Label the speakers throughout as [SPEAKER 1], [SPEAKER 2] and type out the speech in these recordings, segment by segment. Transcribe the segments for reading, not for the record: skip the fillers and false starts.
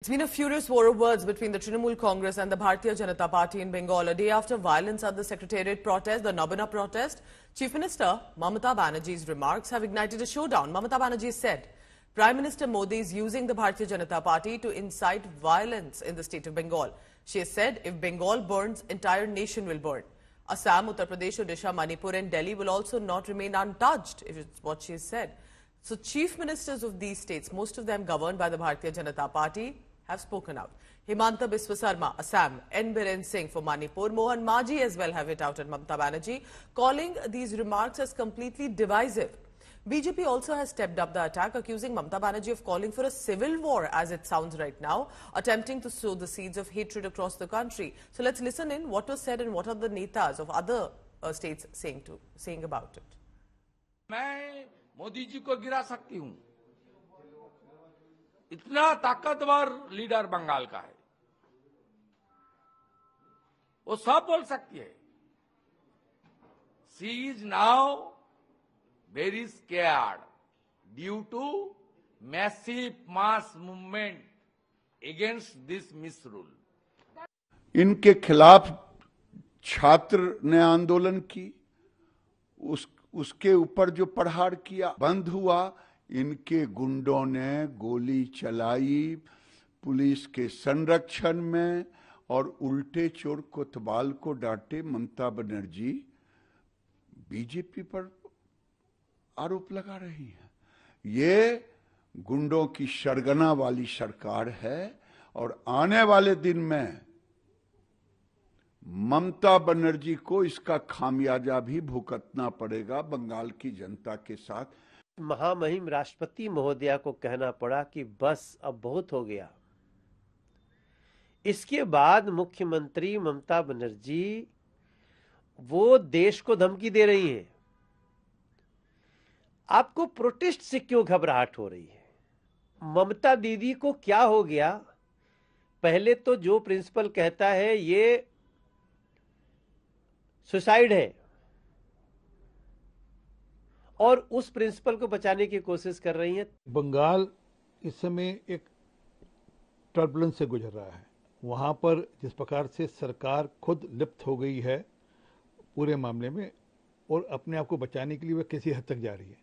[SPEAKER 1] It's been a furious war of words between the Trinamool Congress and the Bharatiya Janata Party in Bengal. A day after violence at the Secretariat protest, the Nabina protest, Chief Minister Mamata Banerjee's remarks have ignited a showdown. Mamata Banerjee said Prime Minister Modi is using the Bharatiya Janata Party to incite violence in the state of Bengal. She has said if Bengal burns, entire nation will burn. Assam, Uttar Pradesh, Odisha, Manipur and Delhi will also not remain untouched, if it's what she has said. So chief ministers of these states, most of them governed by the Bharatiya Janata Party, have spoken out. Himanta Biswa Sarma, Assam, N. Biren Singh for Manipur, Mohan Maji as well have it out at Mamata Banerjee, calling these remarks as completely divisive. BJP also has stepped up the attack, accusing Mamata Banerjee of calling for a civil war, as it sounds right now, attempting to sow the seeds of hatred across the country. So let's listen in what was said and what are the netas of other states saying about it.
[SPEAKER 2] मैं मोदी जी को गिरा सकती हूं, इतना ताकतवर leader Bengal का है, वो सब बोल सकती है. She is now very scared due to massive mass movement against this misrule.
[SPEAKER 3] इनके खिलाफ छात्र ने आंदोलन की, उसके ऊपर जो प्रहार किया बंद हुआ, इनके गुंडों ने गोली चलाई पुलिस के संरक्षण में और उल्टे चोर कोतवाल को डांटे. ममता बनर्जी बीजेपी पर आरोप लगा रही है. ये गुंडों की सरगना वाली सरकार है और आने वाले दिन में ममता बनर्जी को इसका खामियाजा भी भुगतना पड़ेगा बंगाल की जनता के साथ.
[SPEAKER 4] महामहिम राष्ट्रपति महोदया को कहना पड़ा कि बस अब बहुत हो गया. इसके बाद मुख्यमंत्री ममता बनर्जी वो देश को धमकी दे रही हैं. आपको प्रोटेस्ट से क्यों घबराहट हो रही है? ममता दीदी को क्या हो गया? पहले तो जो प्रिंसिपल कहता है ये सुसाइड है और उस प्रिंसिपल को बचाने की कोशिश कर रही है.
[SPEAKER 5] बंगाल इस समय एक टर्बुलेंस से गुजर रहा है. वहां पर जिस प्रकार से सरकार खुद लिप्त हो गई है पूरे मामले में और अपने आप को बचाने के लिए वह किसी हद तक जा रही है.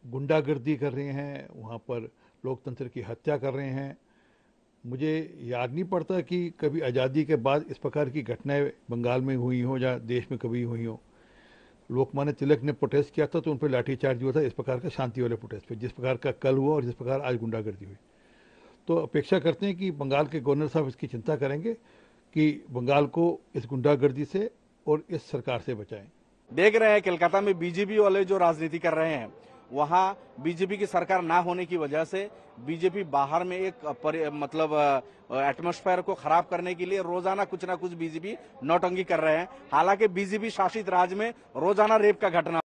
[SPEAKER 5] गुंडागर्दी कर रहे हैं, वहां पर लोकतंत्र की हत्या कर रहे हैं. मुझे याद नहीं पड़ता कि कभी आज़ादी के बाद इस प्रकार की घटनाएं बंगाल में हुई हो या देश में कभी हुई हो. लोकमान्य तिलक ने प्रोटेस्ट किया था तो उन पर लाठीचार्ज हुआ था, इस प्रकार का शांति वाले प्रोटेस्ट पे, जिस प्रकार का कल हुआ और जिस प्रकार आज गुंडागर्दी हुई. तो अपेक्षा करते हैं कि बंगाल के गवर्नर साहब इसकी चिंता करेंगे कि बंगाल को इस गुंडागर्दी से और इस सरकार से बचाएं.
[SPEAKER 6] देख रहे हैं कोलकाता में बीजेपी वाले जो राजनीति कर रहे हैं, वहां बीजेपी की सरकार ना होने की वजह से बीजेपी बाहर में एक एटमॉस्फेयर को खराब करने के लिए रोजाना कुछ ना कुछ बीजेपी नौटंकी कर रहे हैं. हालांकि बीजेपी शासित राज्य में रोजाना रेप का घटना